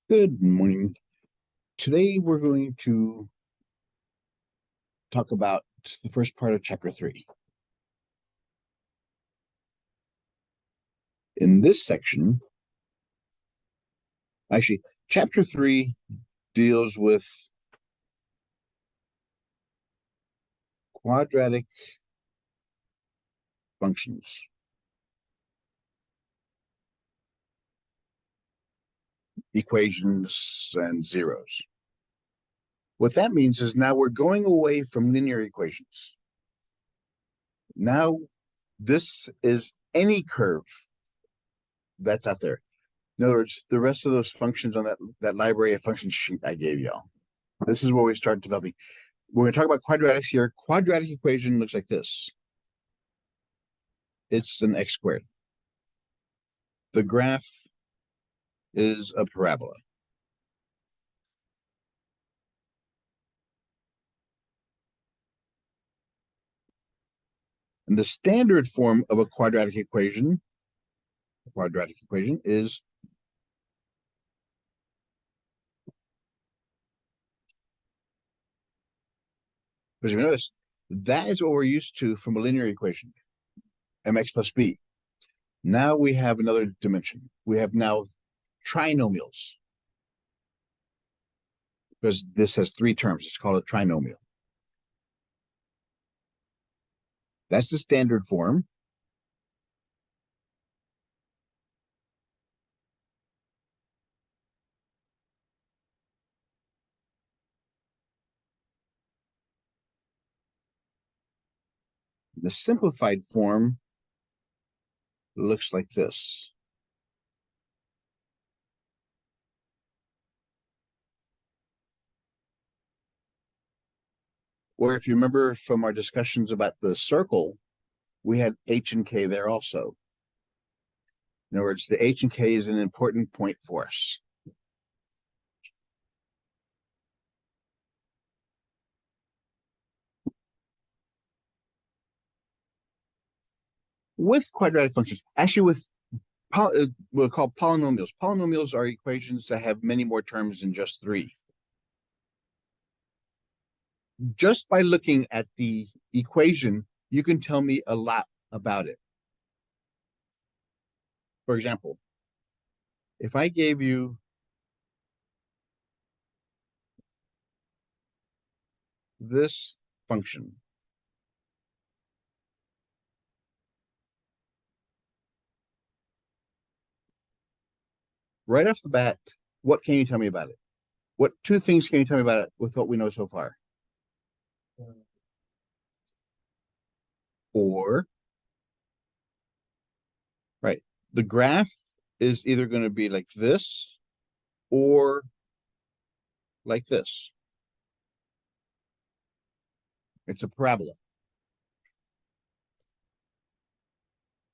Good morning. Today we're going to talk about the first part of chapter 3. In this section, actually, chapter 3 deals with quadratic functions. Equations and zeros. What that means is now we're going away from linear equations. Now, this is any curve that's out there. In other words, the rest of those functions on that library of functions sheet I gave y'all. This is where we start developing. We're going to talk about quadratics here. Quadratic equation looks like this. It's an x squared. The graph is a parabola. And the standard form of a quadratic equation is because you notice that is what we're used to from a linear equation, mx plus b. Now we have another dimension. We have now trinomials because this has three terms. It's called a trinomial. That's the standard form. The simplified form looks like this. Or if you remember from our discussions about the circle, we had h and k there also. In other words, the h and k is an important point for us. With quadratic functions, actually with we'll call polynomials. Polynomials are equations that have many more terms than just three. Just by looking at the equation, you can tell me a lot about it. For example, if I gave you this function, right off the bat, what can you tell me about it? What two things can you tell me about it with what we know so far? Or, right, the graph is either going to be like this or like this. It's a parabola.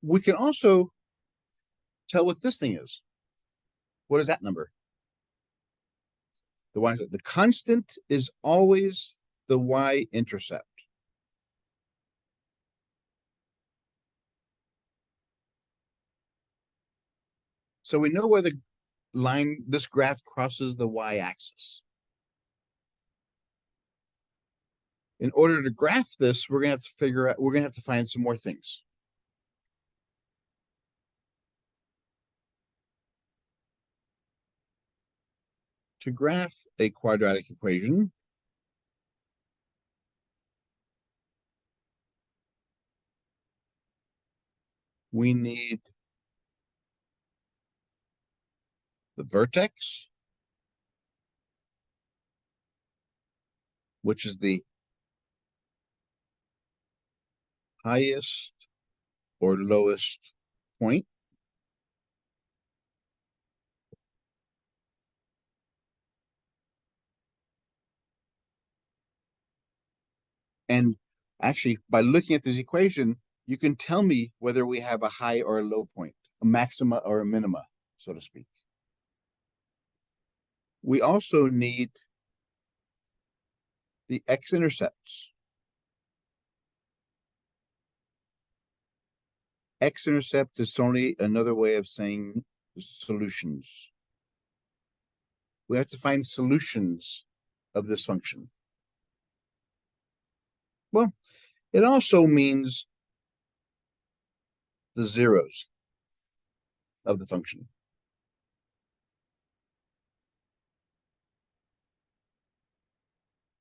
We can also tell what this thing is. What is that number? The constant is always the y-intercept. So we know where the line, this graph crosses the y-axis. In order to graph this, we're going to have to figure out, we're going to have to find some more things. To graph a quadratic equation, we need the vertex, which is the highest or lowest point. And actually, by looking at this equation, you can tell me whether we have a high or a low point, a maxima or a minima, so to speak. We also need the x-intercepts. X-intercept is only another way of saying solutions. we have to find solutions of this function. Well, it also means the zeros of the function.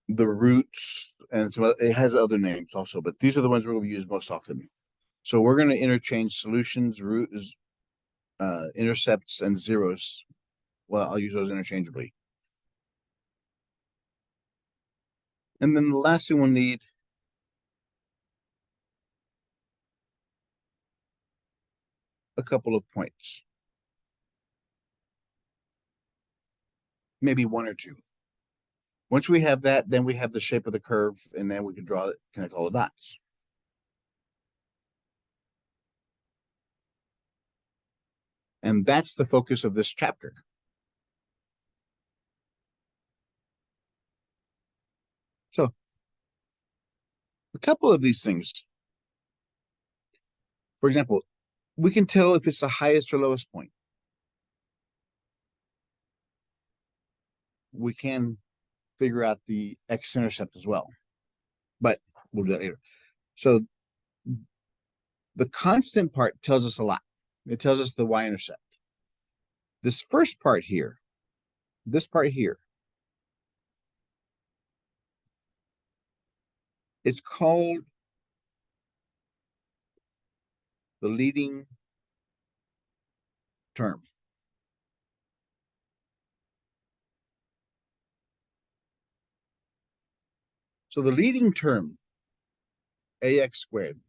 The roots, and it has other names also, but these are the ones we're going to use most often. So we're going to interchange solutions, roots, intercepts, and zeros. Well, I'll use those interchangeably. And then the last thing we'll need a couple of points. Maybe one or two. Once we have that, then we have the shape of the curve, and then we can draw it, connect all the dots. And that's the focus of this chapter. So, a couple of these things. For example, we can tell if it's the highest or lowest point. We can figure out the x-intercept as well, but we'll do that later. So the constant part tells us a lot. It tells us the y-intercept. This first part here, this part here, it's called the leading term. So the leading term, ax squared,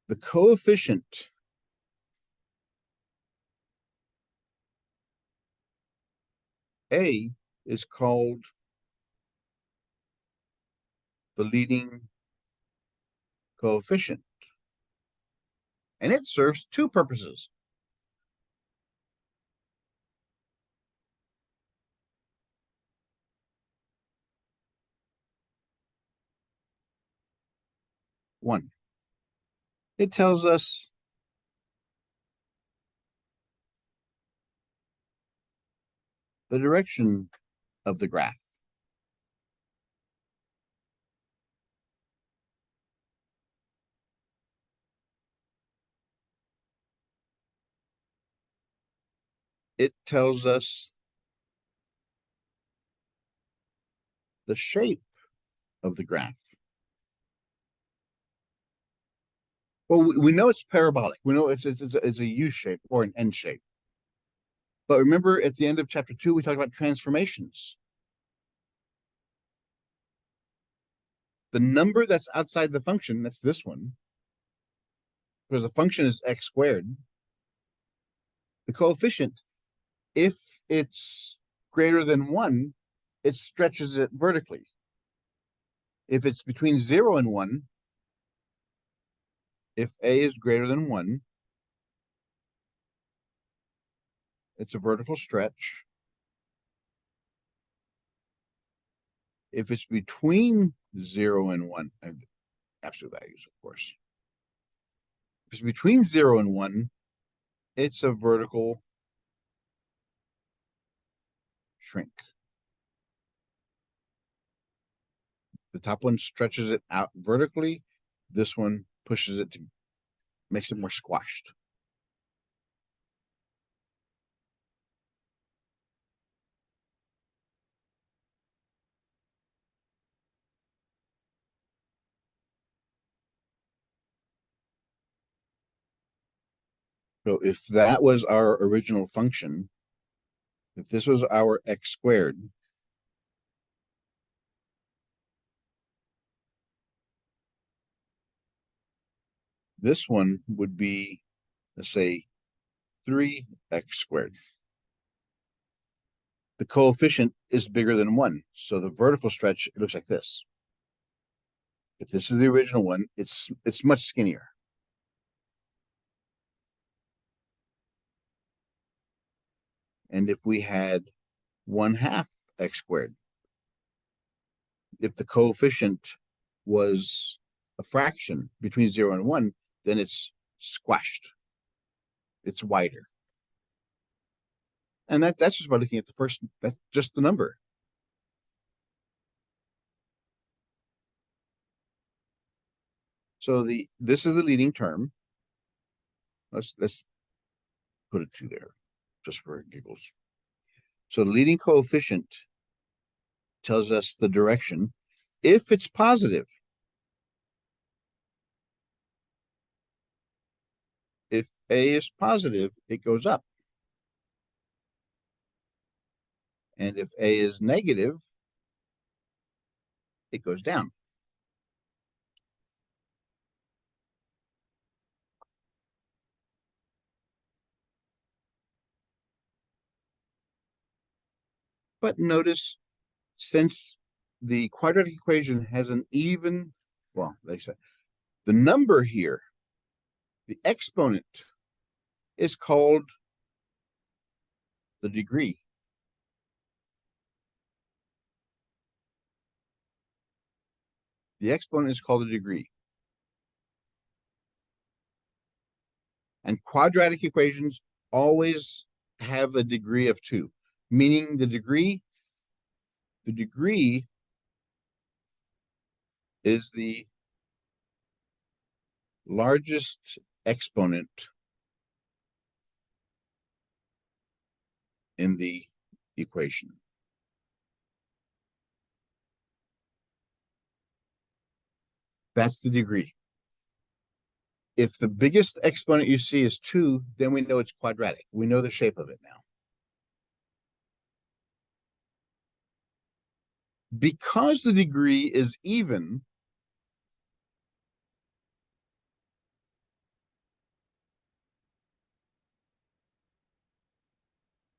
the coefficient a is called the leading coefficient. And it serves two purposes. One, it tells us the direction of the graph. It tells us the shape of the graph. Well, we know it's parabolic. We know it's a U shape or an N shape. But remember, at the end of chapter 2, we talked about transformations. The number that's outside the function, that's this one, because the function is x squared. The coefficient, if it's greater than 1, it stretches it vertically. If it's between 0 and 1, if a is greater than 1, it's a vertical stretch. If it's between 0 and 1, absolute values, of course. If it's between 0 and 1, it's a vertical shrink. The top one stretches it out vertically. This one pushes it to makes it more squashed. So if that was our original function, if this was our x squared, this one would be, let's say, 3x squared. The coefficient is bigger than 1, so the vertical stretch, it looks like this. If this is the original one, it's much skinnier. And if we had 1/2 x squared, if the coefficient was a fraction between 0 and 1, then it's squashed. It's wider. And that's just by looking at the first, that's just the number. So this is the leading term. Let's put a 2 there, just for giggles. So the leading coefficient tells us the direction. If it's positive, if A is positive, it goes up. And if A is negative, it goes down. But notice, since the quadratic equation has an even, well, like I said, the number here, the exponent, is called the degree. The exponent is called the degree. And quadratic equations always have a degree of 2, meaning the degree is the largest exponent in the equation. That's the degree. If the biggest exponent you see is 2, then we know it's quadratic. We know the shape of it now. Because the degree is even,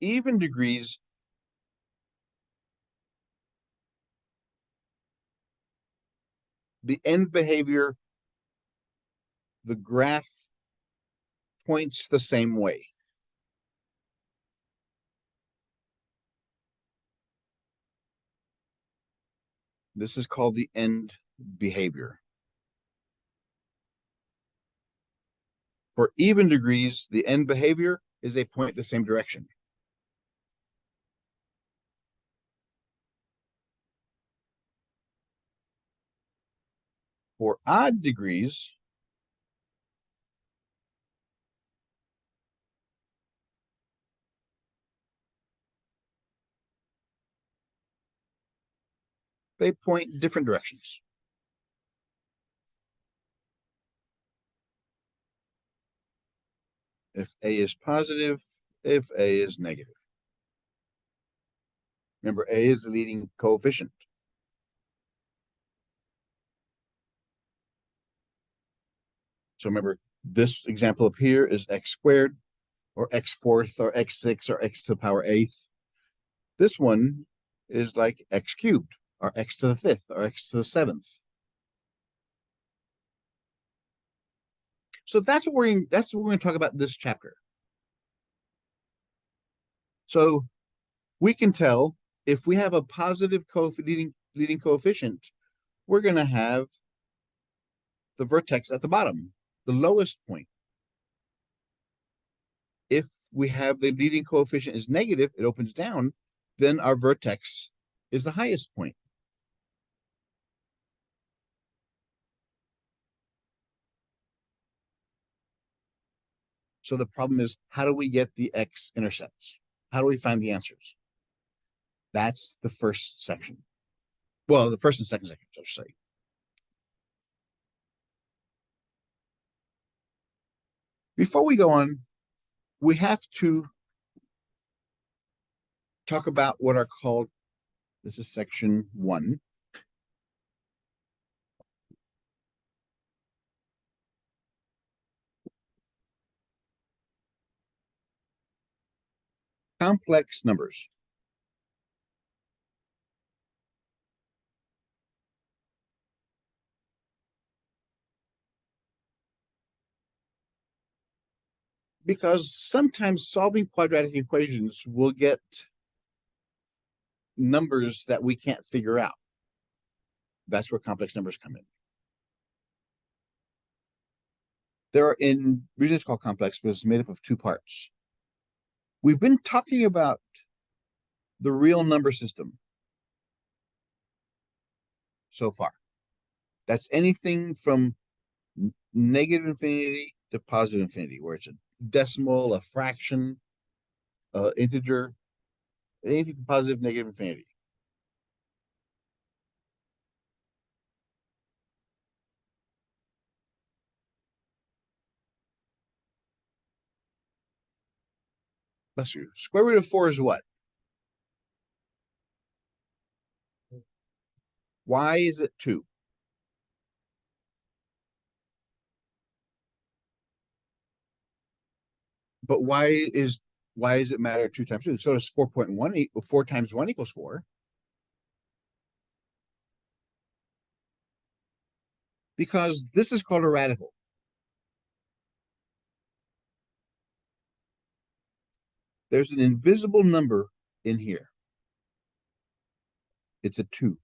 even degrees the end behavior, the graph points the same way. This is called the end behavior. For even degrees, the end behavior is they point the same direction. For odd degrees, they point different directions. If A is positive, if A is negative. Remember, A is the leading coefficient. So remember, this example up here is x squared, or x fourth, or x6, or x to the power 8th. This one is like x cubed, or x to the 5th, or x to the 7th. So that's what we're going to talk about in this chapter. So we can tell if we have a positive leading coefficient, we're going to have the vertex at the bottom, the lowest point. If we have the leading coefficient is negative, it opens down, then our vertex is the highest point. So the problem is, how do we get the x-intercepts? How do we find the answers? That's the first section. Well, the first and second section, I should say. Before we go on, we have to talk about what are called, this is section 1. Complex numbers. Because sometimes solving quadratic equations will get numbers that we can't figure out. That's where complex numbers come in. There are, in reason it's called complex, because it's made up of 2 parts. We've been talking about the real number system so far. That's anything from negative infinity to positive infinity, where it's a decimal, a fraction, integer, anything from positive, negative infinity. Bless you. Square root of 4 is what? Why is it 2? But why does it matter 2 times 2? So does 4.1 equal 4 times 1 equals 4. Because this is called a radical. There's an invisible number in here. It's a 2.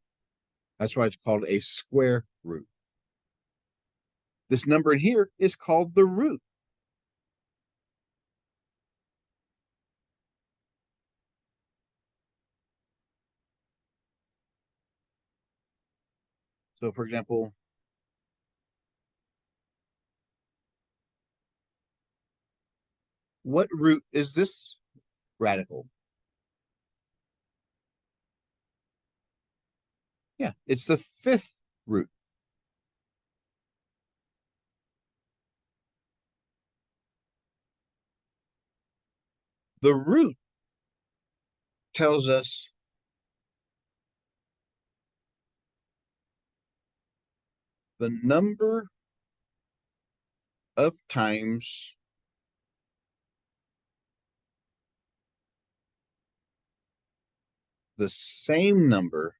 That's why it's called a square root. This number in here is called the root. So for example, what root is this radical? Yeah, it's the 5th root. The root tells us the number of times the same number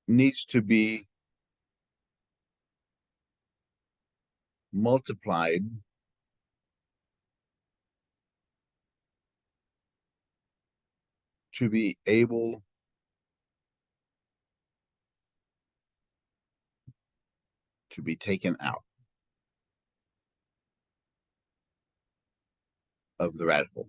needs to be multiplied to be able to be taken out of the radical.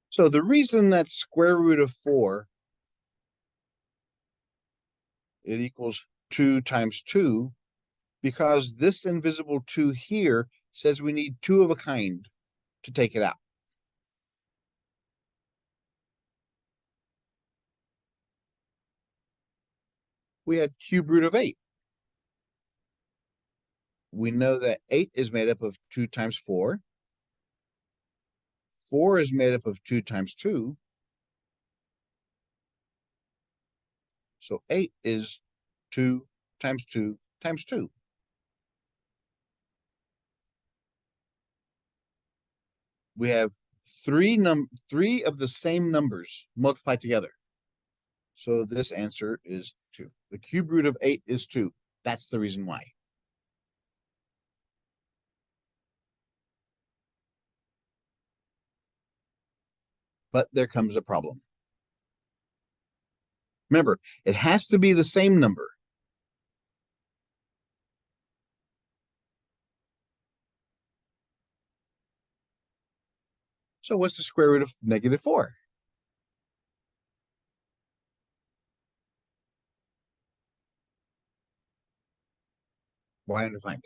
So the reason that square root of 4, it equals 2 times 2, because this invisible 2 here says we need 2 of a kind to take it out. We had cube root of 8. We know that 8 is made up of 2 times 4. 4 is made up of 2 times 2. So 8 is 2 times 2 times 2. We have three of the same numbers multiplied together. So this answer is 2. The cube root of 8 is 2. That's the reason why. But there comes a problem. Remember, it has to be the same number. So what's the square root of negative 4? Why undefined?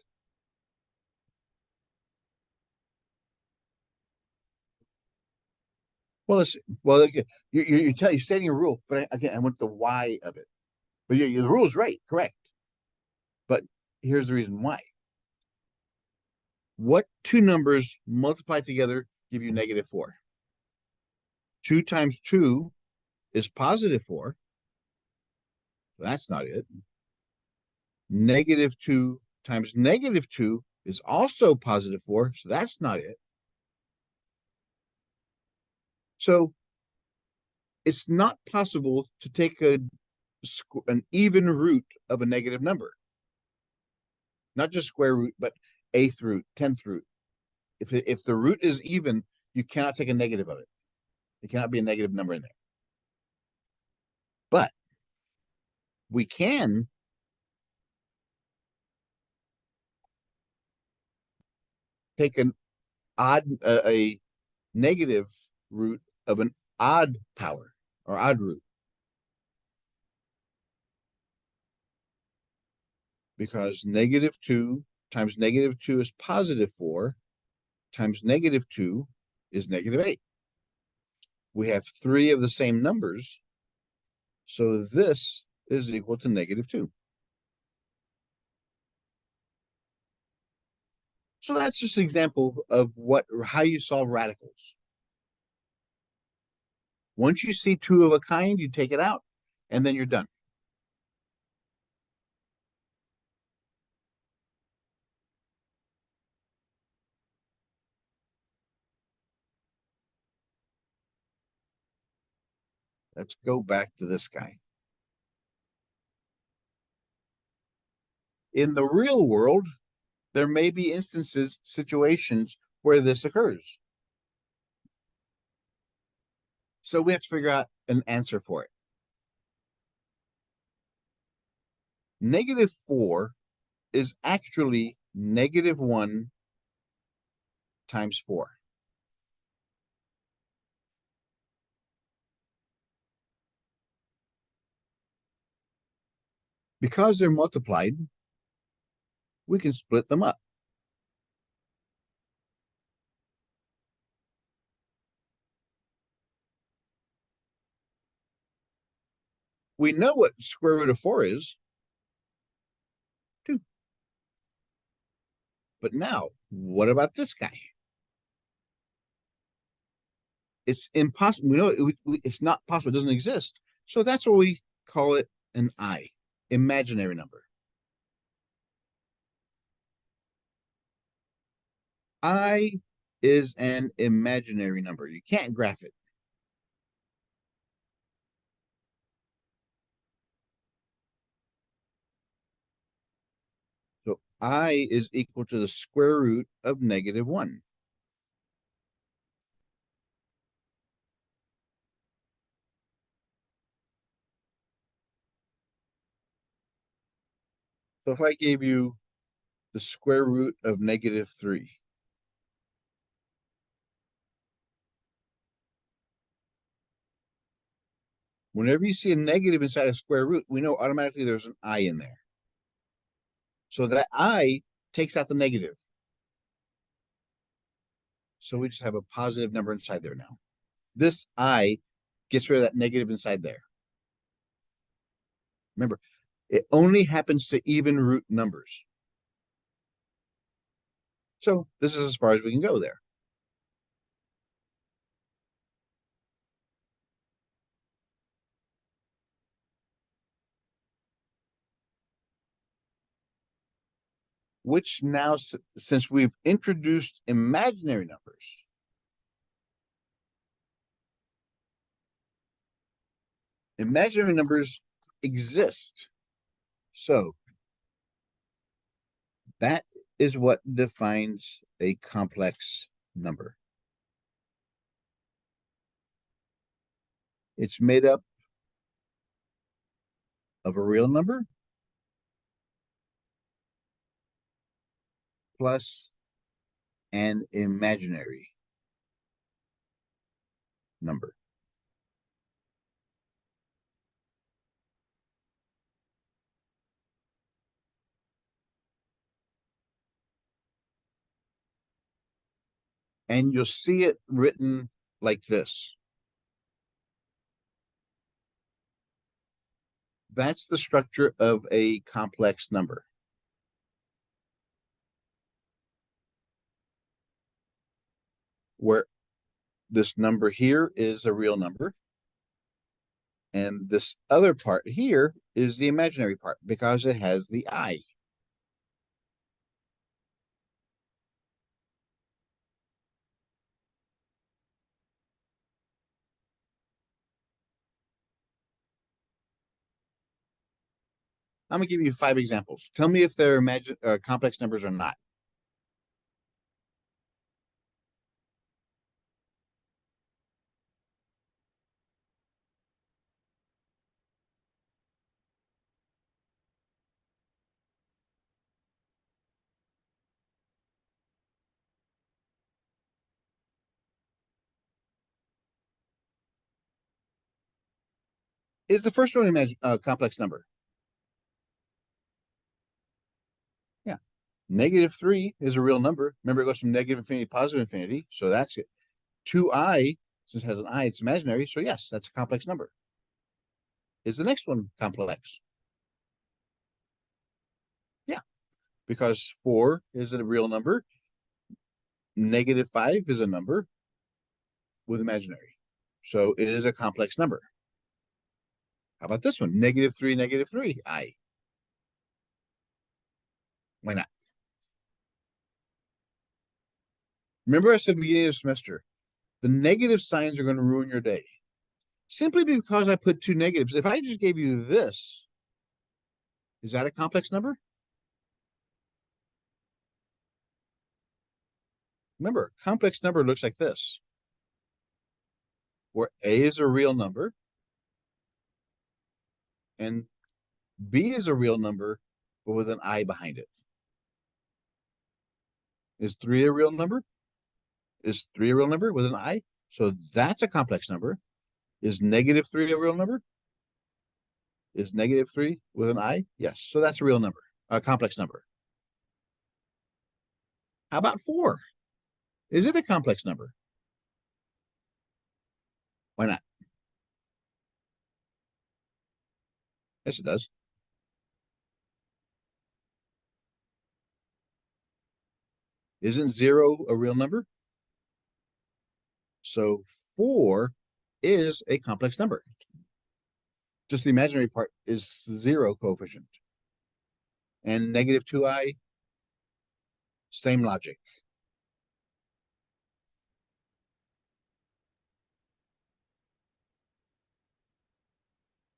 Well, you're stating a rule, but again, I want the why of it. But the rule is right, correct. But here's the reason why. What two numbers multiplied together give you negative 4? 2 times 2 is positive 4. So that's not it. Negative 2 times negative 2 is also positive 4. So that's not it. So it's not possible to take an even root of a negative number. Not just square root, but 8th root, 10th root. If the root is even, you cannot take a negative of it. It cannot be a negative number in there. But we can take a negative root of an odd power or odd root, because -2 times -2 is +4 times -2 is -8. We have three of the same numbers, so this is equal to -2. So that's just an example of how you solve radicals. Once you see two of a kind, you take it out, and then you're done. Let's go back to this guy. In the real world, there may be situations where this occurs. So we have to figure out an answer for it. -4 is actually -1 times 4. Because they're multiplied, we can split them up. We know what square root of 4 is, 2. But now, what about this guy? It's impossible. We know it's not possible. It doesn't exist. So that's why we call it an I, imaginary number. I is an imaginary number. You can't graph it. So I is equal to the square root of -1. So if I gave you the square root of -3, whenever you see a negative inside a square root, we know automatically there's an I in there. So that I takes out the negative. So we just have a positive number inside there now. This I gets rid of that negative inside there. Remember, it only happens to even root numbers. So this is as far as we can go there. Which now, since we've introduced imaginary numbers, imaginary numbers exist. So that is what defines a complex number. It's made up of a real number plus an imaginary number. And you'll see it written like this. That's the structure of a complex number. Where this number here is a real number, and this other part here is the imaginary part because it has the I. I'm gonna give you 5 examples. Tell me if they're complex numbers or not. Is the first one a complex number? Yeah. -3 is a real number. Remember, it goes from negative infinity to positive infinity. So that's it. 2i, since it has an I, it's imaginary. So yes, that's a complex number. Is the next one complex? Yeah, because 4 is a real number. -5 is a number with imaginary. So it is a complex number. How about this one? -3, I. Why not? Remember I said at the beginning of the semester, the negative signs are going to ruin your day. Simply because I put two negatives. If I just gave you this, is that a complex number? Remember, complex number looks like this, where A is a real number and B is a real number, but with an I behind it. Is 3 a real number? Is 3 a real number with an I? So that's a complex number. Is -3 a real number? Is -3 with an I? Yes. So that's a real number, a complex number. How about 4? Is it a complex number? Why not? Yes, it does. Isn't 0 a real number? So 4 is a complex number. Just the imaginary part is 0 coefficient. And -2i, same logic.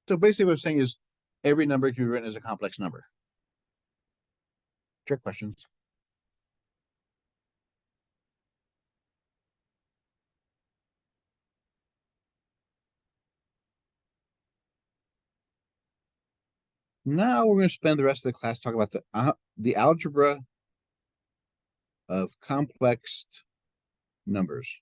So basically what I'm saying is every number can be written as a complex number. Trick questions. Now we're going to spend the rest of the class talking about the algebra of complex numbers.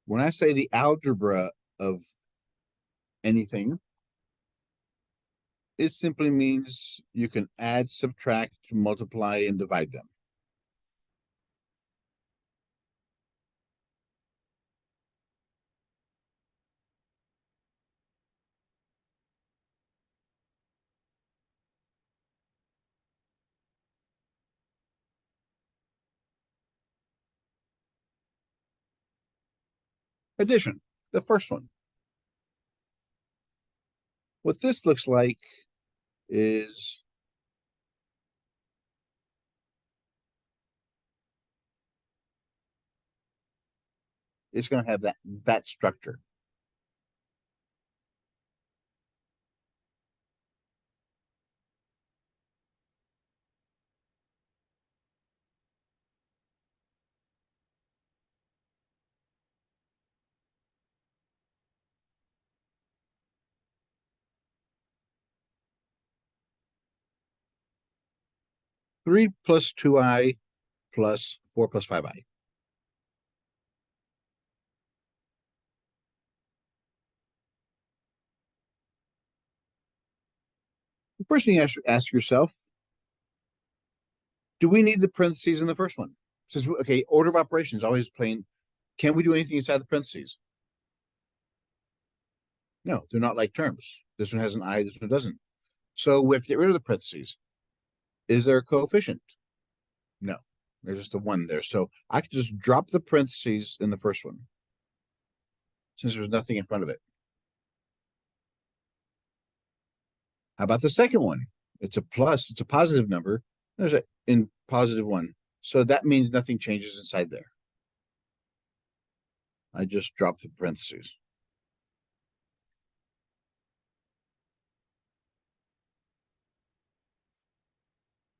When I say the algebra of anything, it simply means you can add, subtract, multiply, and divide them. Addition, the first one. What this looks like is it's going to have that structure. Three plus 2i plus 4 plus 5i. The first thing you ask yourself, do we need the parentheses in the first one? Since, okay, order of operations always plain. Can we do anything inside the parentheses? No, they're not like terms. This one has an I, this one doesn't. So we have to get rid of the parentheses. Is there a coefficient? No, there's just a 1 there. So I could just drop the parentheses in the first one since there's nothing in front of it. How about the second one? It's a plus, it's a positive number. There's a in positive 1. So that means nothing changes inside there. I just dropped the parentheses.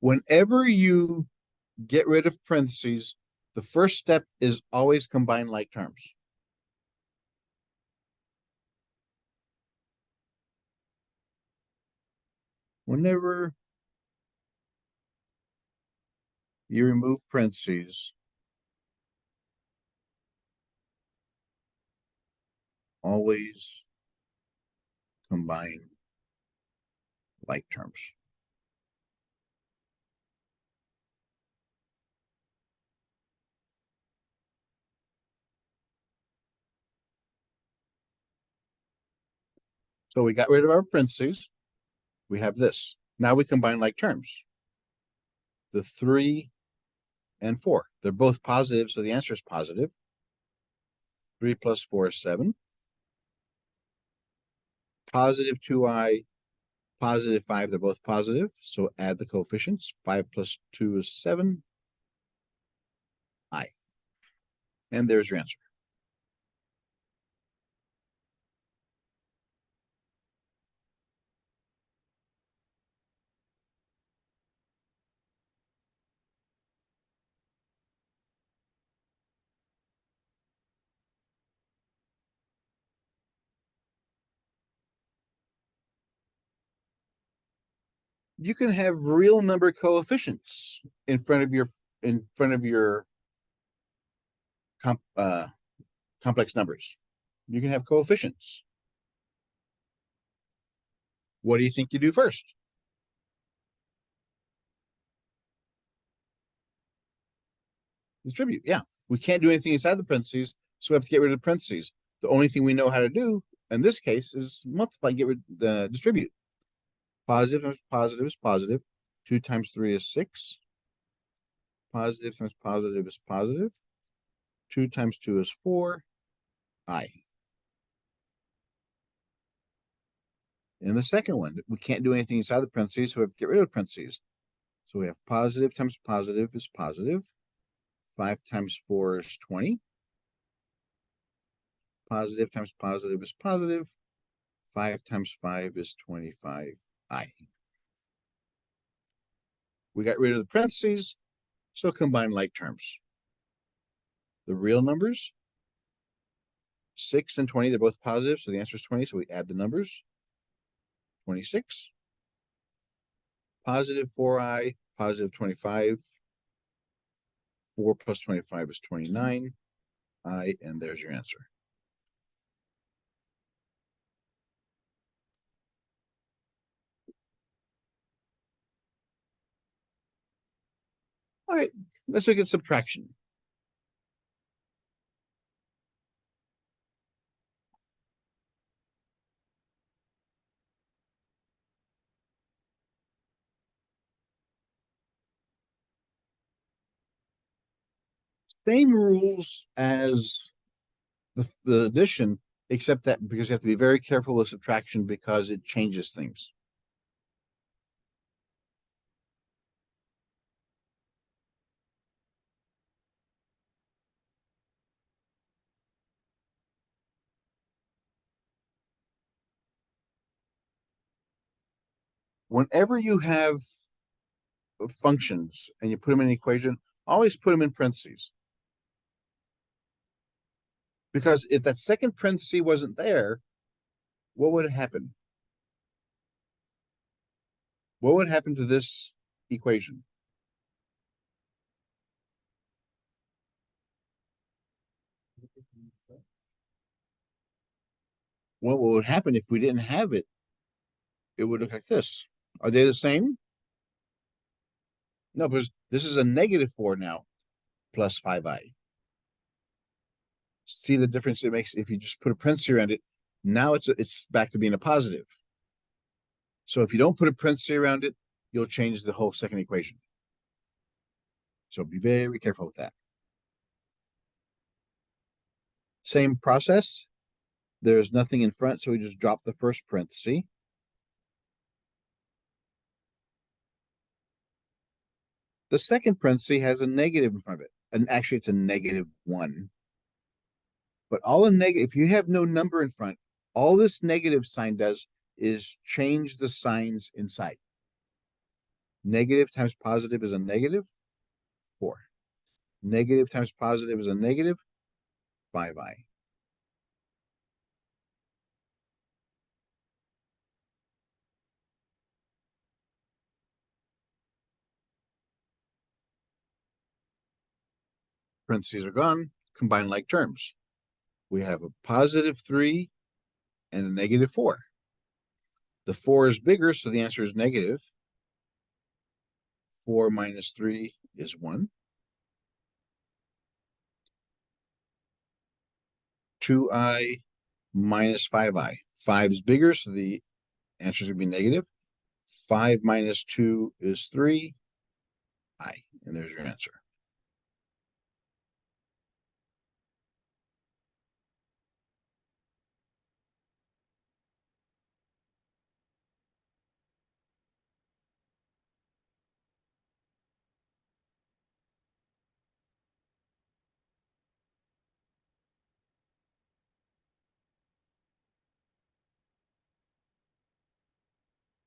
Whenever you get rid of parentheses, the first step is always combine like terms. Whenever you remove parentheses, always combine like terms. So we got rid of our parentheses. We have this. Now we combine like terms. The 3 and 4. They're both positive, so the answer is positive. 3 plus 4 is 7. Positive 2i, positive 5, they're both positive, so add the coefficients. 5 plus 2 is 7. I. And there's your answer. You can have real number coefficients in front of your complex numbers. You can have coefficients. What do you think you do first? Distribute. Yeah, we can't do anything inside the parentheses, so we have to get rid of the parentheses. The only thing we know how to do in this case is multiply, get rid distribute. Positive times positive is positive. 2 times 3 is 6. Positive times positive is positive. 2 times 2 is 4. I. In the second one, we can't do anything inside the parentheses, so we have to get rid of parentheses. So we have positive times positive is positive. 5 times 4 is 20. Positive times positive is positive. 5 times 5 is 25. I. We got rid of the parentheses, so combine like terms. The real numbers, 6 and 20, they're both positive, so the answer is 20, so we add the numbers. 26. Positive 4i, positive 25. 4 plus 25 is 29. I, and there's your answer. All right, let's look at subtraction. Same rules as the addition, except that because you have to be very careful with subtraction because it changes things. Whenever you have functions and you put them in an equation, always put them in parentheses. Because if that second parenthesis wasn't there, what would happen? What would happen to this equation? What would happen if we didn't have it? It would look like this. Are they the same? No, because this is a negative 4 now, plus 5i. See the difference it makes if you just put a parenthesis around it. Now it's back to being a positive. So if you don't put a parenthesis around it, you'll change the whole second equation. So be very careful with that. Same process. There's nothing in front, so we just drop the first parenthesis. The second parenthesis has a negative in front of it, and actually it's a -1. But all a negative, if you have no number in front, all this negative sign does is change the signs inside. Negative times positive is a negative, 4. Negative times positive is a negative, 5i. Parentheses are gone, combine like terms. We have a positive 3 and a negative 4. The 4 is bigger, so the answer is negative. 4 minus 3 is 1. 2i minus 5i. 5 is bigger, so the answer is going to be negative. 5 minus 2 is 3i. And there's your answer.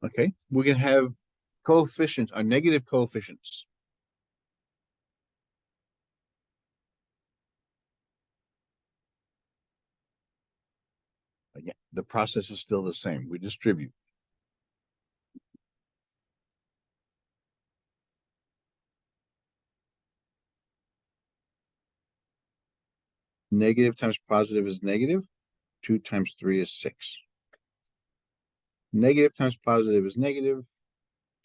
Okay, we can have coefficients, or negative coefficients. Again, the process is still the same. We distribute. Negative times positive is negative. 2 times 3 is 6. Negative times positive is negative.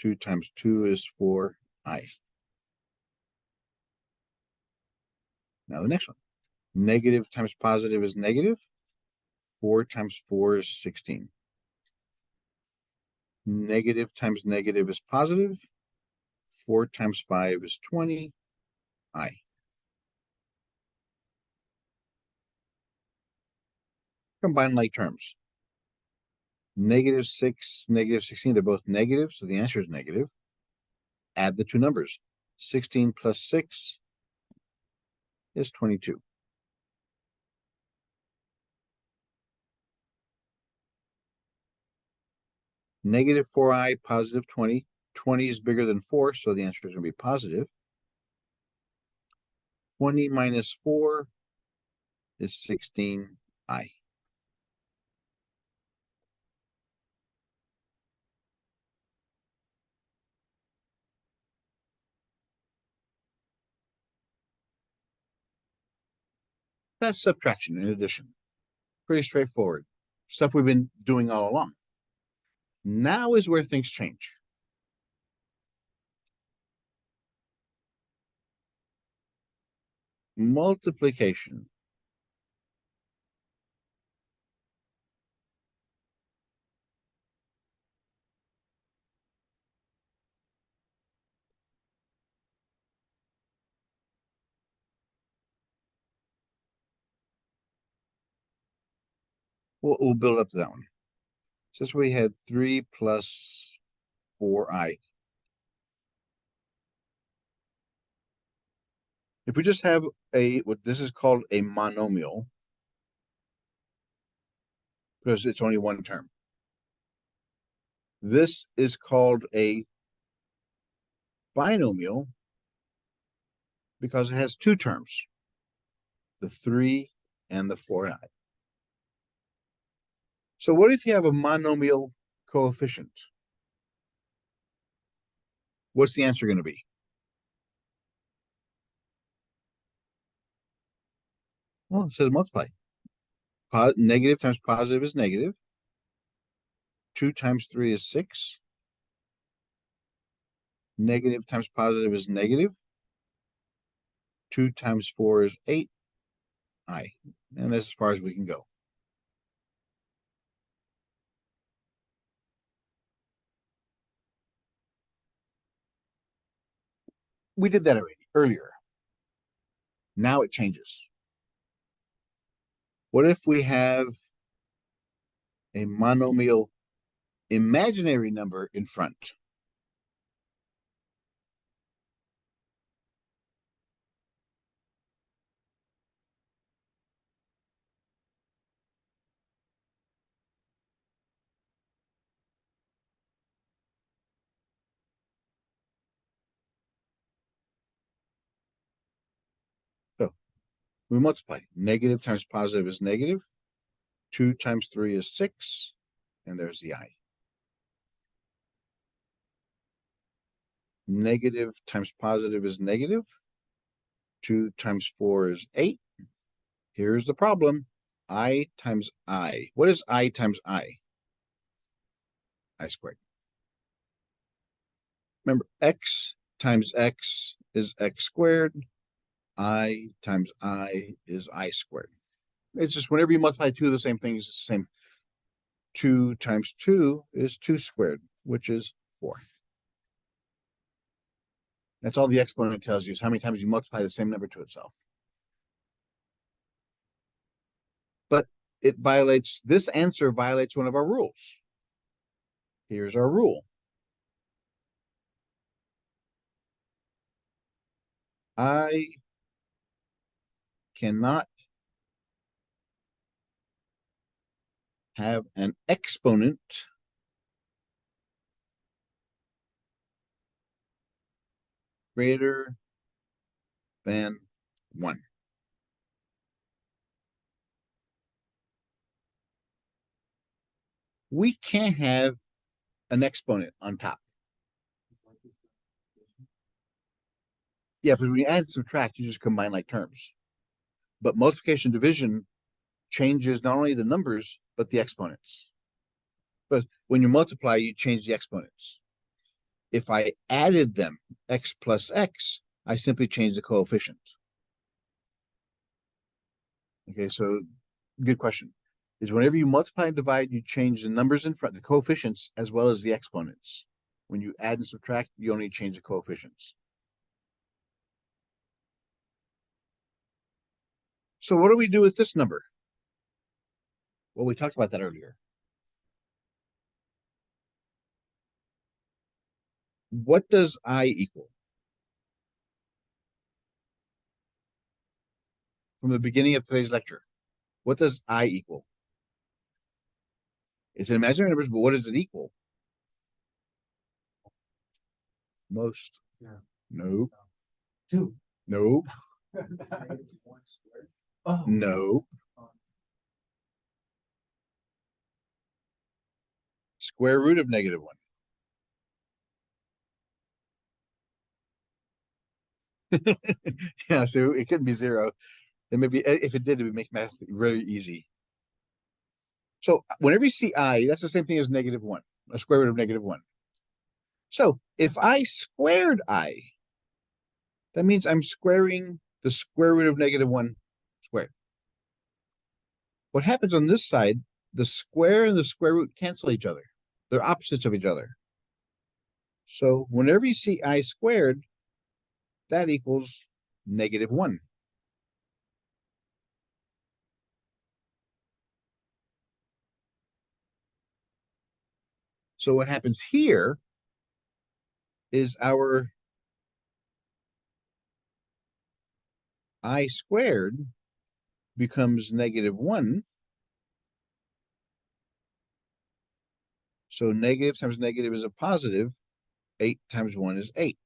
2 times 2 is 4i. Now the next one. Negative times positive is negative. 4 times 4 is 16. Negative times negative is positive. 4 times 5 is 20i. Combine like terms. Negative 6, negative 16, they're both negative, so the answer is negative. Add the two numbers. 16 plus 6 is 22. Negative 4i, positive 20. 20 is bigger than 4, so the answer is going to be positive. 20 minus 4 is 16i. That's subtraction and addition. Pretty straightforward. Stuff we've been doing all along. Now is where things change. Multiplication. We'll build up to that one. Since we had 3 plus 4i. If we just have what this is called a monomial, because it's only one term. This is called a binomial because it has two terms, the 3 and the 4i. So what if you have a monomial coefficient? What's the answer going to be? Well, it says multiply. Negative times positive is negative. 2 times 3 is 6. Negative times positive is negative. 2 times 4 is 8i. And that's as far as we can go. We did that already earlier. Now it changes. What if we have a monomial imaginary number in front? So we multiply. Negative times positive is negative. 2 times 3 is 6. And there's the I. Negative times positive is negative. 2 times 4 is 8. Here's the problem. I times I. What is I times I? I squared. Remember, x times x is x squared. I times I is I squared. It's just whenever you multiply two of the same things, it's the same. 2 times 2 is 2 squared, which is 4. That's all the exponent tells you, is how many times you multiply the same number to itself. But this answer violates one of our rules. Here's our rule. I cannot have an exponent greater than 1. We can't have an exponent on top. Yeah, but when you add and subtract, you just combine like terms. But multiplication division changes not only the numbers, but the exponents. But when you multiply, you change the exponents. If I added them, x plus x, I simply change the coefficient. Okay, so good question. Is whenever you multiply and divide, you change the numbers in front, the coefficients, as well as the exponents. When you add and subtract, you only change the coefficients. So what do we do with this number? Well, we talked about that earlier. What does I equal? From the beginning of today's lecture, what does I equal? It's an imaginary numbers, but what does it equal? Most. Yeah. Nope. 2. Nope. Oh. Nope. Square root of -1. Yeah, so it couldn't be 0. And maybe if it did, it would make math very easy. So whenever you see I, that's the same thing as -1, a square root of -1. So if I squared I, that means I'm squaring the square root of -1 squared. What happens on this side, the square and the square root cancel each other. They're opposites of each other. So whenever you see I squared, that equals -1. So what happens here is our I squared becomes -1. So negative times negative is a positive. 8 times 1 is 8.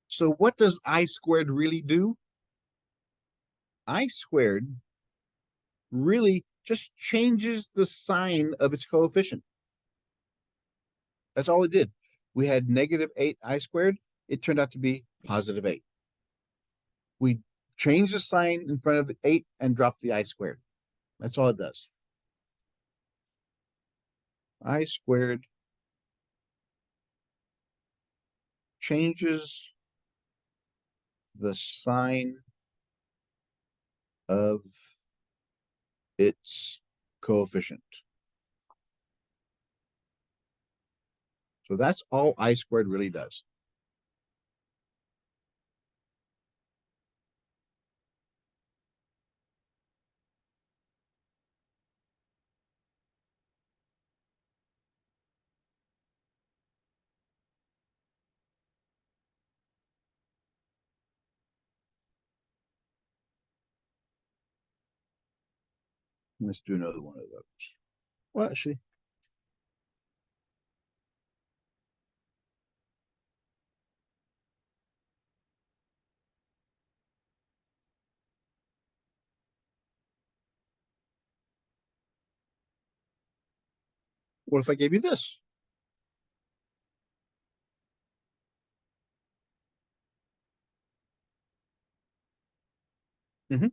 So what does I squared really do? I squared really just changes the sign of its coefficient. That's all it did. We had -8 I squared. It turned out to be +8. We changed the sign in front of the 8 and dropped the I squared. That's all it does. I squared changes the sign of its coefficient. So that's all I squared really does. Let's do another one of those. Well, actually, what if I gave you this? Mhm.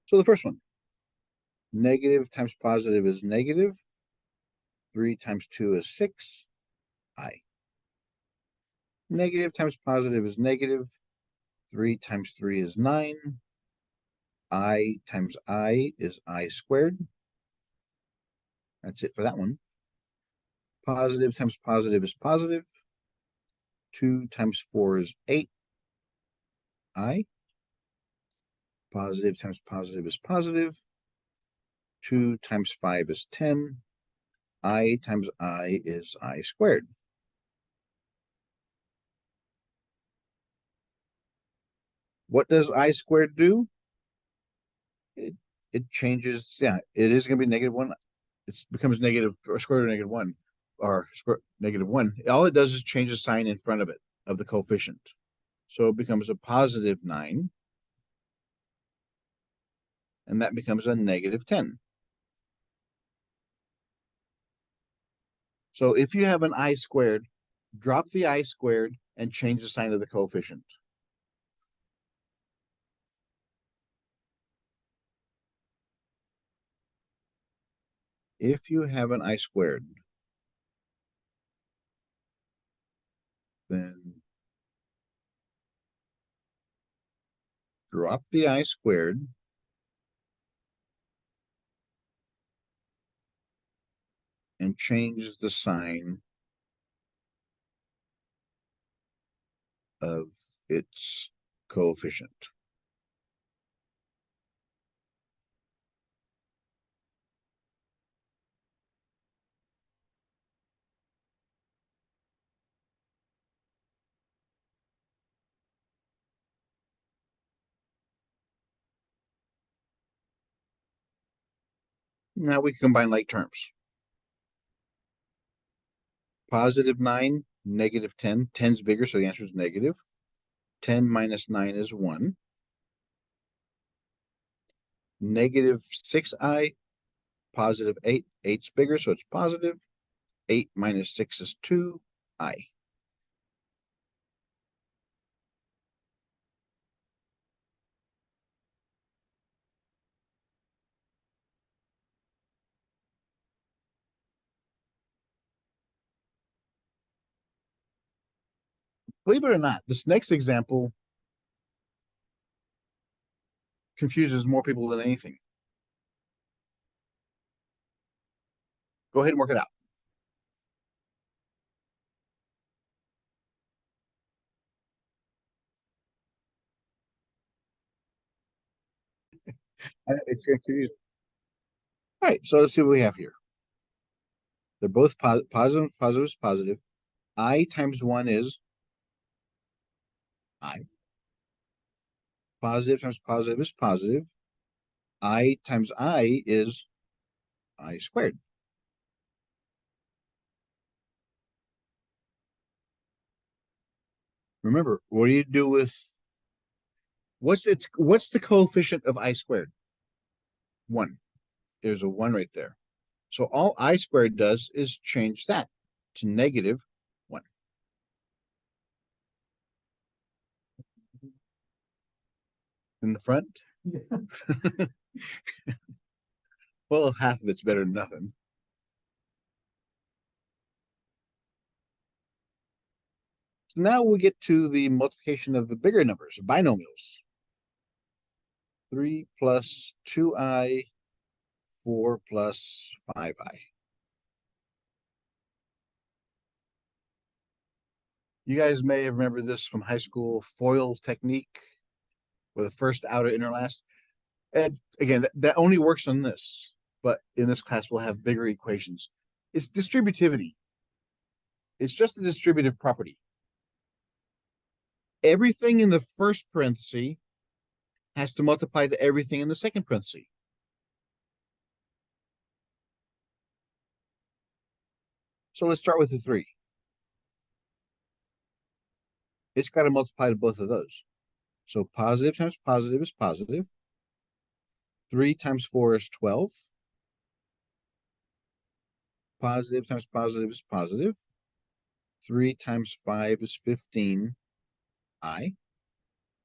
So the first one, negative times positive is negative. 3 times 2 is 6, I. Negative times positive is negative. 3 times 3 is 9. I times I is I squared. That's it for that one. Positive times positive is positive. 2 times 4 is 8, I. Positive times positive is positive. 2 times 5 is 10. I times I is I squared. What does I squared do? It, it changes, yeah, it is going to be negative 1. It becomes negative or square root of negative 1 or square negative 1. All it does is change the sign in front of it, of the coefficient. So it becomes a positive 9, and that becomes a negative 10. So if you have an I squared, drop the I squared and change the sign of the coefficient. If you have an I squared, then drop the I squared and change the sign of its coefficient. Now we can combine like terms. Positive 9, negative 10. 10's bigger, so the answer is negative. 10 minus 9 is 1. Negative 6i, positive 8. 8's bigger, so it's positive. 8 minus 6 is 2i. Believe it or not, this next example confuses more people than anything. Go ahead and work it out. It's confusing. All right, so let's see what we have here. They're both positive, positive is positive. I times 1 is I. Positive times positive is positive. I times I is I squared. Remember, what do you do with what's the coefficient of I squared? 1. There's a 1 right there. So all I squared does is change that to negative 1. In the front? Yeah. Well, half of it's better than nothing. So now we get to the multiplication of the bigger numbers, binomials. 3 plus 2i, 4 plus 5i. You guys may remember this from high school, FOIL technique, where the first outer inner last. And again, that only works on this, but in this class we'll have bigger equations. It's distributivity. It's just a distributive property. Everything in the first parenthesis has to multiply to everything in the second parenthesis. So let's start with the 3. it's got to multiply to both of those. So positive times positive is positive. 3 times 4 is 12. Positive times positive is positive. 3 times 5 is 15i.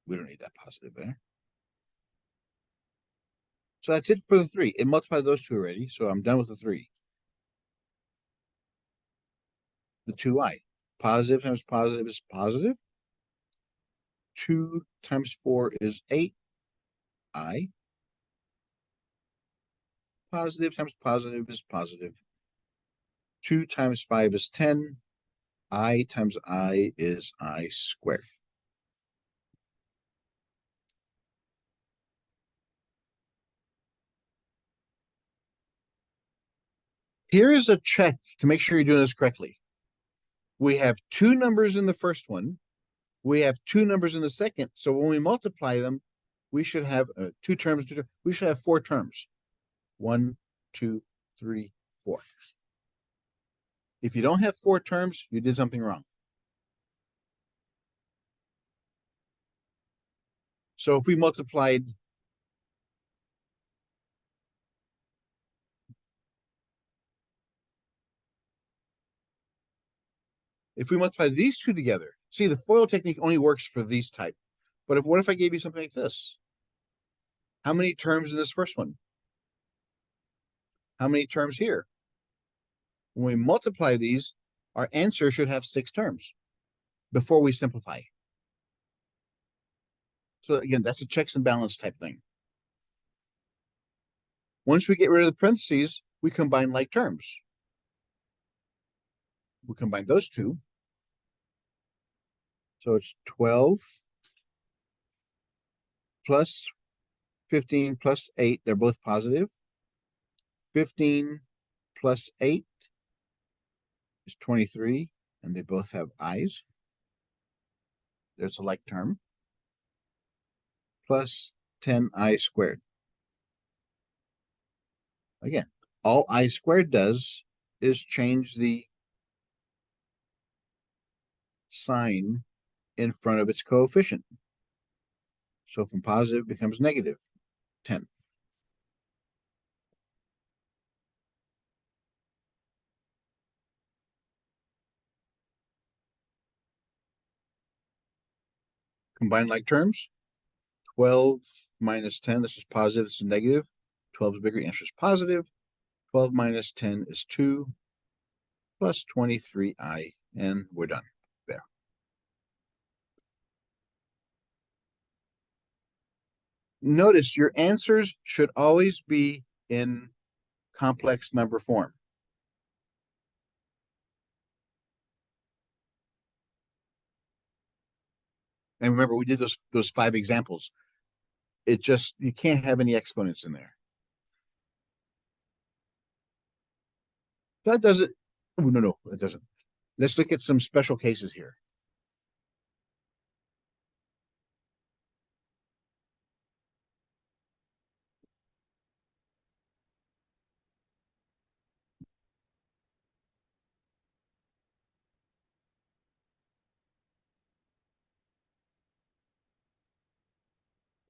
We don't need that positive there. So that's it for the 3. It multiplied those two already, so I'm done with the 3. The 2i. Positive times positive is positive. 2 times 4 is 8i. Positive times positive is positive. 2 times 5 is 10. I times I is I squared. Here is a check to make sure you're doing this correctly. We have 2 numbers in the first one. We have 2 numbers in the second. So when we multiply them, we should have 2 terms. We should have 4 terms. 1, 2, 3, 4. If you don't have 4 terms, you did something wrong. So if we multiplied these two together, see, the FOIL technique only works for these type. But what if I gave you something like this? How many terms in this first one? How many terms here? When we multiply these, our answer should have 6 terms before we simplify. So again, that's a checks and balance type thing. Once we get rid of the parentheses, we combine like terms. We combine those two. So it's 12 plus 15 plus 8. They're both positive. 15 plus 8 is 23, and they both have i's. There's a like term. Plus 10i squared. Again, all I squared does is change the sign in front of its coefficient. So from positive becomes negative 10. Combine like terms. 12 minus 10, this is positive, this is negative. 12 is bigger, answer is positive. 12 minus 10 is 2 plus 23i, and we're done there. Notice your answers should always be in complex number form. And remember, we did those 5 examples. It just, you can't have any exponents in there. That does it. Oh, no, it doesn't. Let's look at some special cases here.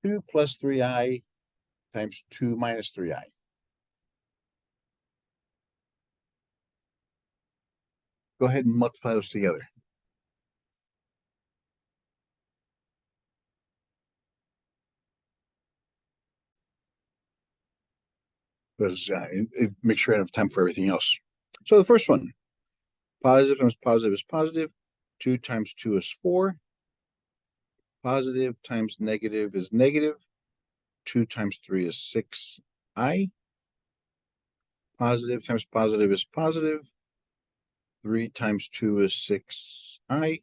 Two plus 3i times 2 minus 3i. Go ahead and multiply those together. Because it makes sure I have time for everything else. So the first one, positive times positive is positive. 2 times 2 is 4. Positive times negative is negative. 2 times 3 is 6i. Positive times positive is positive. 3 times 2 is 6i.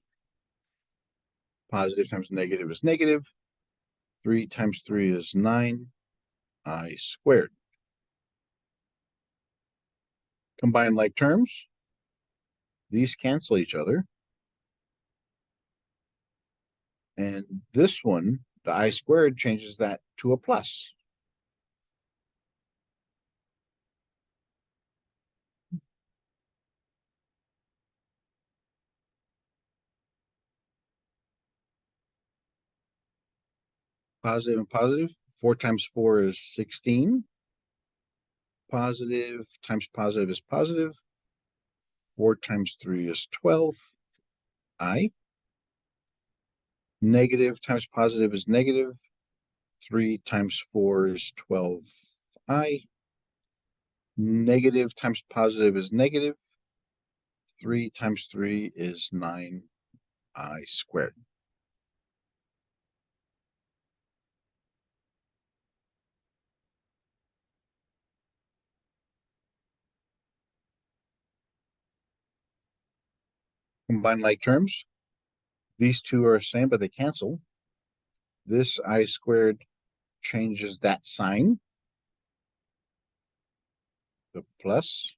Positive times negative is negative. 3 times 3 is 9i squared. Combine like terms. These cancel each other. And this one, the I squared, changes that to a plus. Positive and positive. 4 times 4 is 16. Positive times positive is positive. 4 times 3 is 12. I. Negative times positive is negative. 3 times 4 is 12i. Negative times positive is negative. 3 times 3 is 9i squared. Combine like terms. These two are the same, but they cancel. This I squared changes that sign. The plus.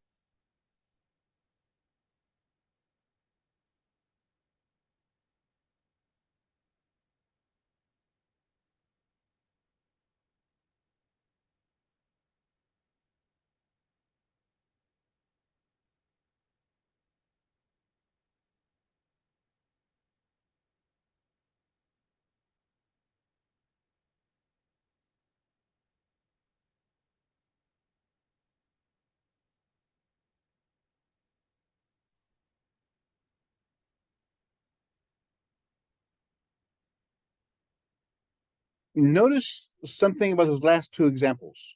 Notice something about those last two examples.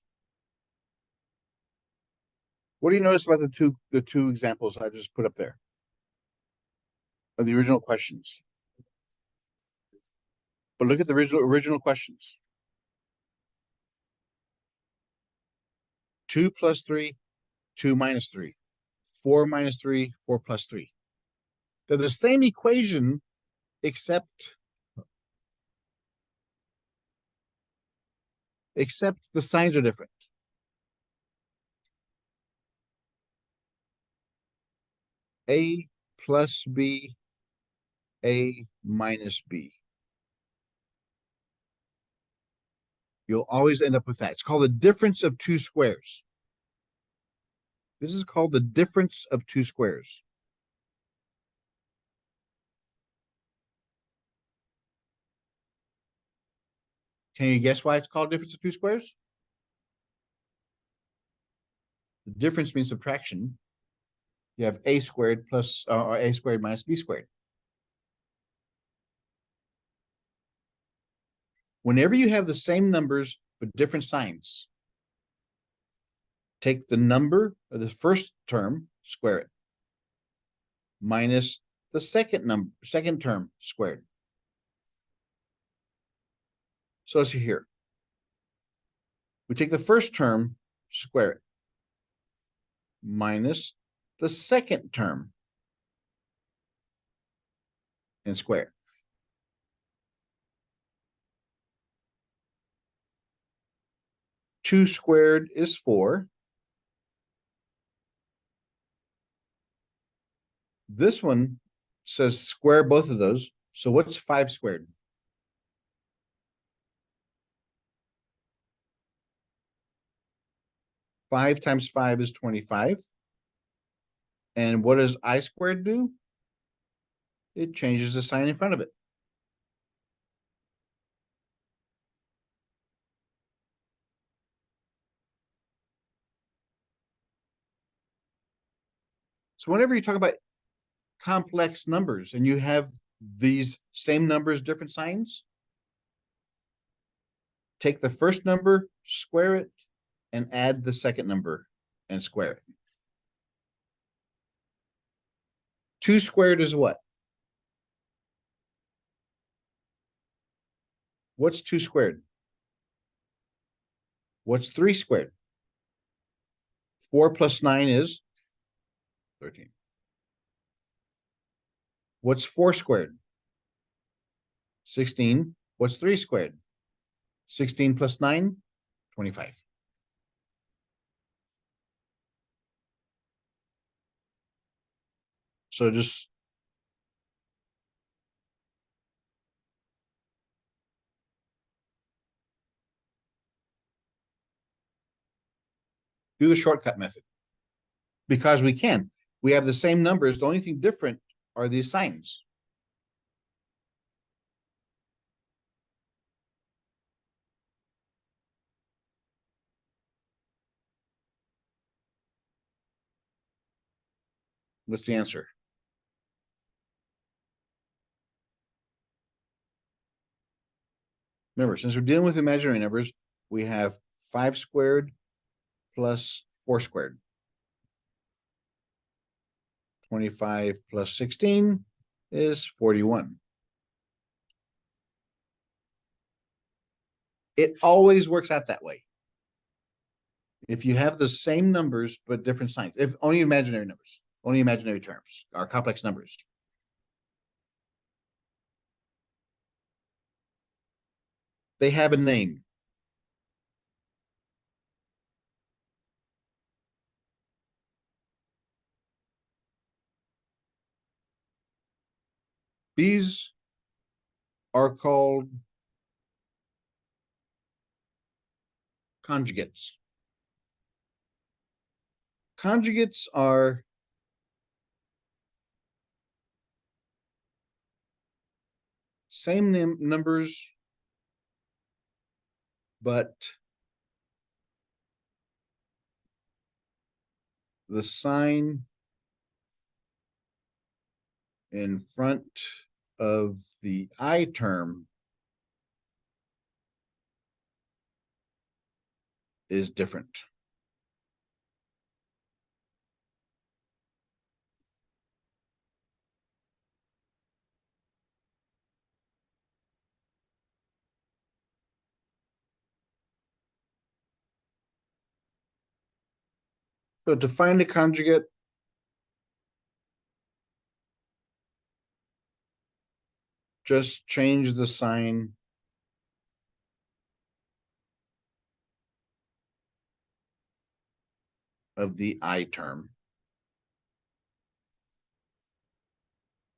What do you notice about the two examples I just put up there? Of the original questions. But look at the original questions. 2 plus 3, 2 minus 3. 4 minus 3, 4 plus 3. They're the same equation, except the signs are different. A plus B, A minus B. You'll always end up with that. It's called the difference of two squares. This is called the difference of two squares. Can you guess why it's called difference of two squares? The difference means subtraction. You have a squared plus or a squared minus b squared. Whenever you have the same numbers but different signs, take the number of the first term, square it, minus the second term squared. So let's see here. We take the first term, square it, minus the second term, and square it. Two squared is 4. This one says square both of those. So what's 5 squared? 5 times 5 is 25. And what does I squared do? It changes the sign in front of it. So whenever you talk about complex numbers and you have these same numbers, different signs, take the first number, square it, and add the second number and square it. 2 squared is what? What's 2 squared? What's 3 squared? 4 plus 9 is 13. What's 4 squared? 16. What's 3 squared? 16 plus 9, 25. So just do the shortcut method. Because we can. We have the same numbers. The only thing different are these signs. What's the answer? Remember, since we're dealing with imaginary numbers, we have 5 squared plus 4 squared. 25 plus 16 is 41. It always works out that way. If you have the same numbers but different signs, if only imaginary numbers, only imaginary terms are complex numbers. They have a name. These are called conjugates. Conjugates are same numbers, but the sign in front of the I term is different. So to find a conjugate, just change the sign of the I term.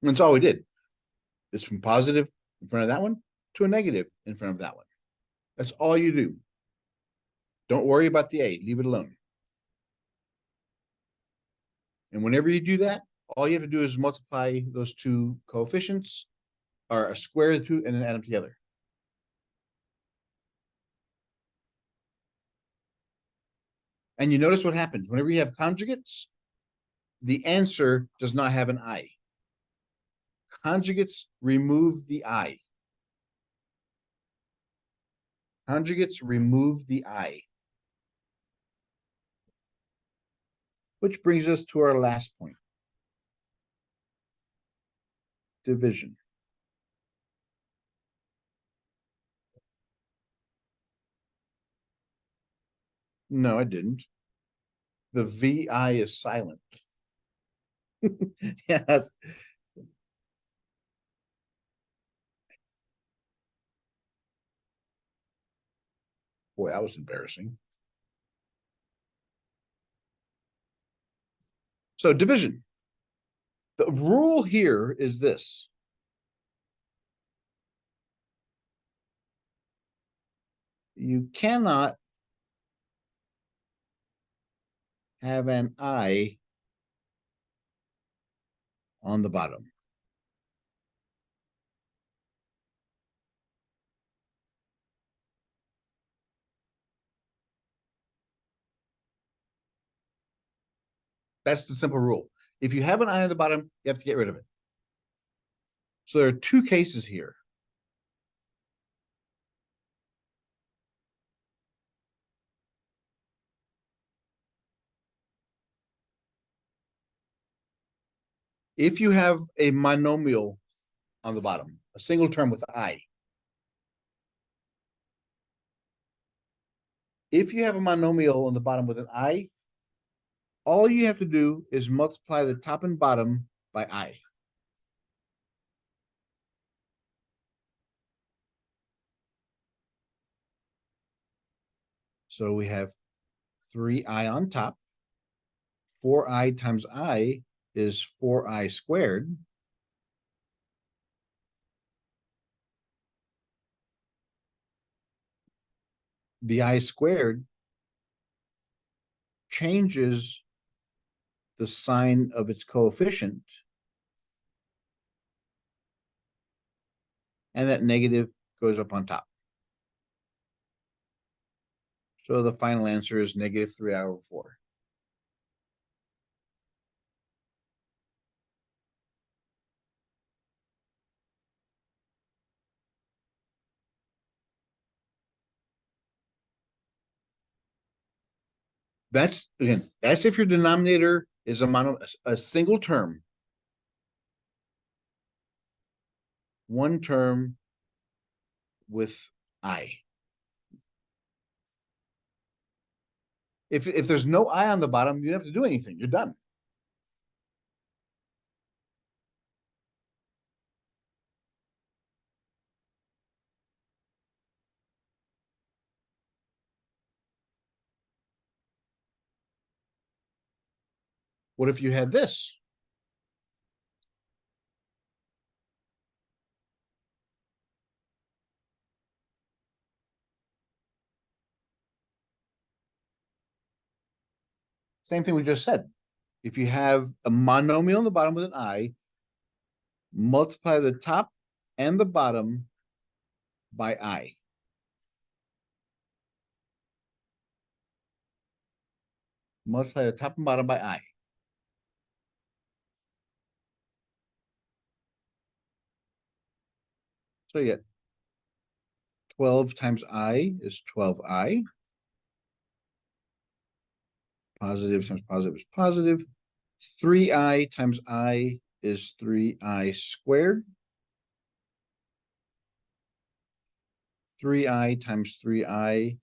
And that's all we did. It's from positive in front of that one to a negative in front of that one. That's all you do. Don't worry about the A, leave it alone. And whenever you do that, all you have to do is multiply those two coefficients, or square the two, and then add them together. And you notice what happens whenever you have conjugates, the answer does not have an I. Conjugates remove the I. Conjugates remove the I. Which brings us to our last point. Division. No, I didn't. The VI is silent. Yes. Boy, that was embarrassing. So division. The rule here is this. You cannot have an I on the bottom. That's the simple rule. If you have an I on the bottom, you have to get rid of it. So there are two cases here. If you have a monomial on the bottom, a single term with I. If you have a monomial on the bottom with an I, all you have to do is multiply the top and bottom by I. So we have 3I on top. 4I times I is 4I squared. The I squared changes the sign of its coefficient, and that negative goes up on top. So the final answer is -3/4. That's again, that's if your denominator is a single term, one term with I. If there's no I on the bottom, you don't have to do anything. You're done. What if you had this? Same thing we just said. If you have a monomial on the bottom with an I, multiply the top and the bottom by I. Multiply the top and bottom by I. So you get 12 times I is 12I. Positive times positive is positive. 3I times I is 3I squared. 3I times 3I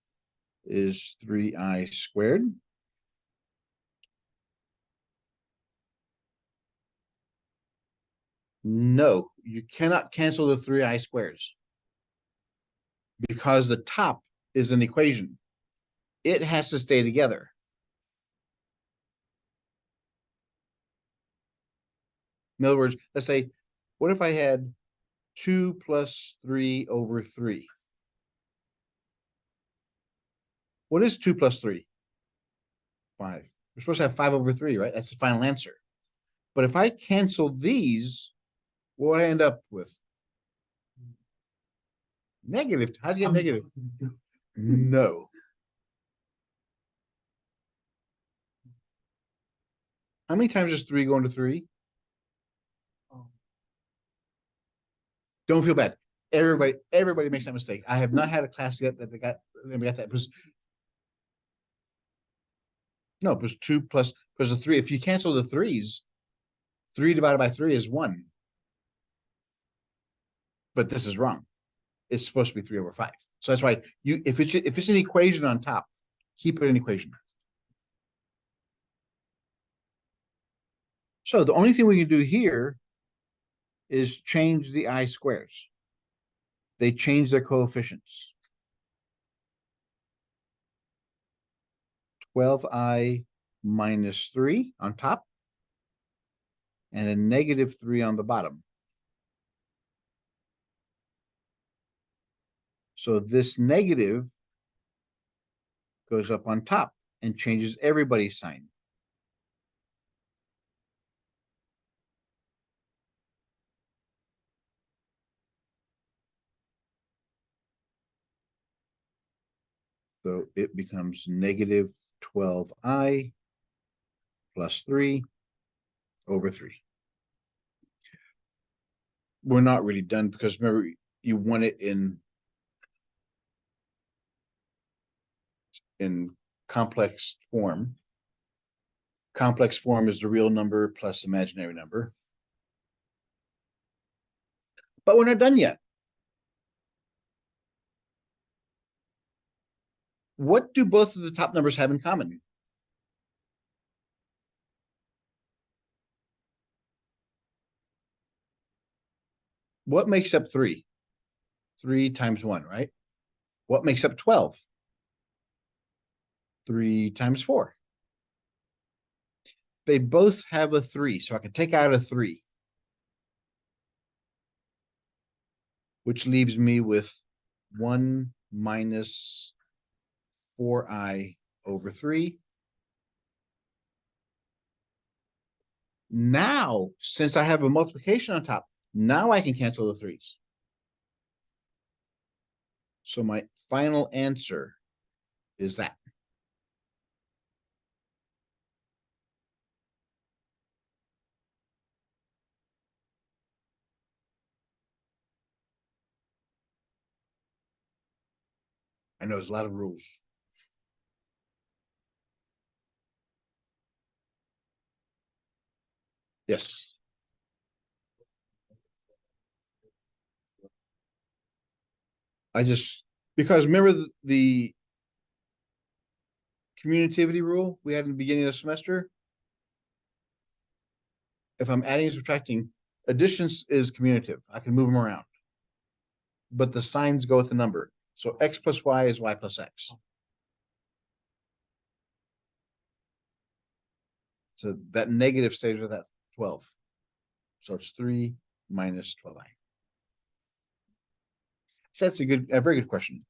is 3I squared. No, you cannot cancel the 3I squares because the top is an equation. It has to stay together. In other words, let's say, what if I had 2 plus 3 over 3? What is 2 plus 3? 5. We're supposed to have 5 over 3, right? That's the final answer. But if I cancel these, what would I end up with? Negative. How do you get negative? No. How many times does 3 go into 3? Don't feel bad. Everybody makes that mistake. I have not had a class yet that they got that. It was, no, it was 2 plus because the 3. If you cancel the 3's, 3 divided by 3 is 1. But this is wrong. It's supposed to be 3 over 5. So that's why you if it's an equation on top, keep it an equation. So the only thing we can do here is change the I squares. They change their coefficients. 12I minus 3 on top and a negative 3 on the bottom. So this negative goes up on top and changes everybody's sign. So it becomes negative 12I plus 3 over 3. We're not really done because remember, you want it in complex form. Complex form is the real number plus imaginary number. But we're not done yet. What do both of the top numbers have in common? What makes up 3? 3 times 1, right? What makes up 12? 3 times 4. They both have a 3, so I can take out a 3. Which leaves me with 1 minus 4I over 3. Now, since I have a multiplication on top, now I can cancel the 3's. So my final answer is that. I know there's a lot of rules. Yes. Because remember the commutativity rule we had in the beginning of the semester? If I'm adding and subtracting, additions is commutative. I can move them around. But the signs go with the number. So x plus y is y plus x. So that negative stays with that 12. So it's 3 minus 12i. So that's a very good question.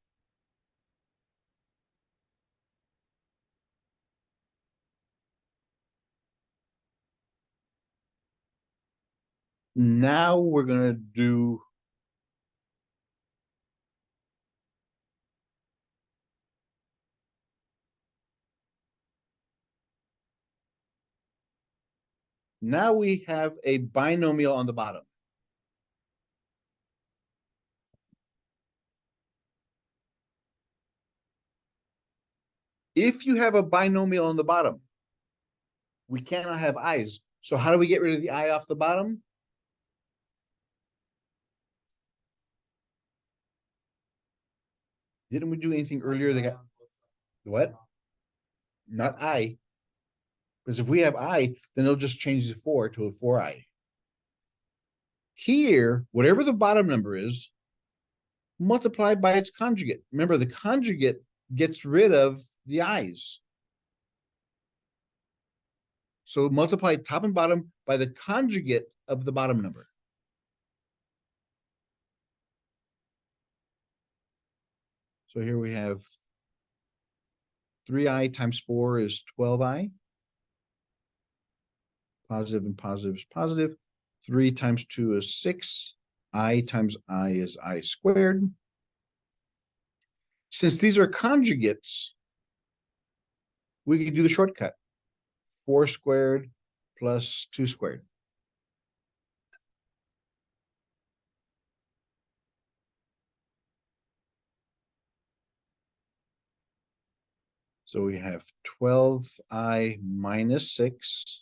Now we're going to do now we have a binomial on the bottom. If you have a binomial on the bottom, we cannot have i's. So how do we get rid of the I off the bottom? Didn't we do anything earlier that got what? Not I. Because if we have I, then it'll just change the 4 to a 4i. Here, whatever the bottom number is, multiplied by its conjugate. Remember, the conjugate gets rid of the i's. So multiply top and bottom by the conjugate of the bottom number. So here we have 3i times 4 is 12i. Positive and positive is positive. 3 times 2 is 6. I times I is I squared. Since these are conjugates, we can do the shortcut. 4 squared plus 2 squared. So we have 12i minus 6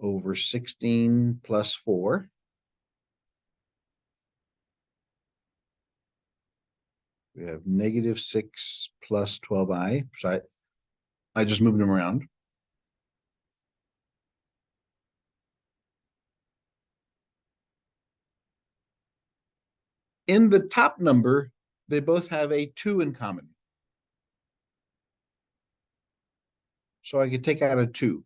over 16 plus 4. We have negative 6 plus 12i. So I just moved them around. In the top number, they both have a 2 in common. So I could take out a 2.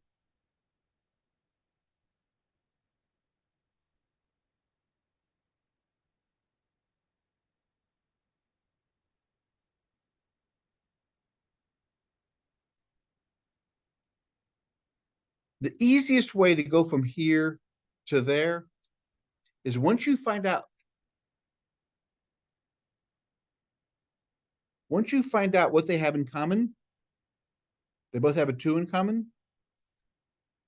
The easiest way to go from here to there is once you find out what they have in common, they both have a 2 in common.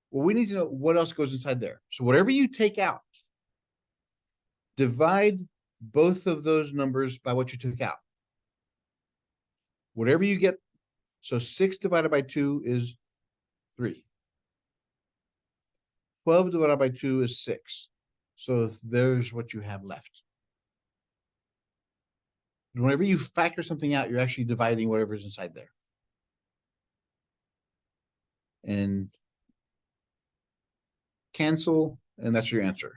Well, we need to know what else goes inside there. So whatever you take out, divide both of those numbers by what you took out. Whatever you get, so 6 divided by 2 is 3. 12 divided by 2 is 6. So there's what you have left. Whenever you factor something out, you're actually dividing whatever's inside there. And cancel, and that's your answer.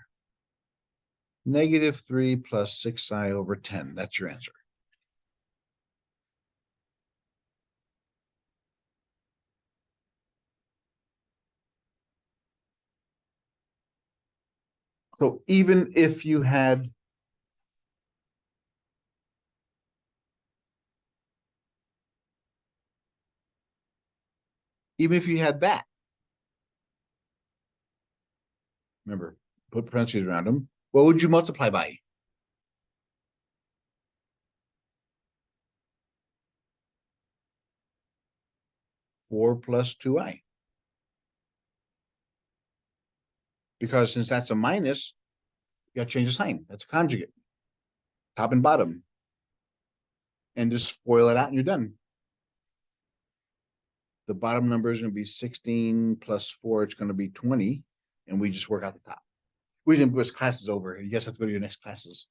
Negative 3 plus 6i over 10. That's your answer. So even if you had that, remember, put parentheses around them, what would you multiply by? Four plus 2i. Because since that's a minus, you got to change the sign. That's a conjugate. Top and bottom. And just FOIL it out and you're done. The bottom number is going to be 16 plus 4. It's going to be 20. and we just work out the top. We didn't because class is over. You guys have to go to your next classes.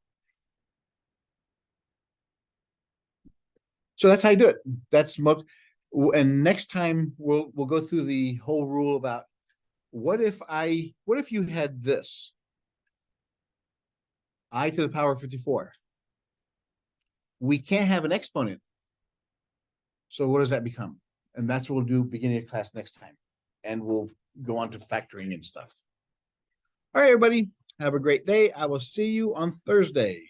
So that's how you do it. That's most. And next time we'll go through the whole rule about what if you had this I to the power of 54. We can't have an exponent. So what does that become? And that's what we'll do beginning of class next time. And we'll go on to factoring and stuff. All right, everybody. Have a great day. I will see you on Thursday.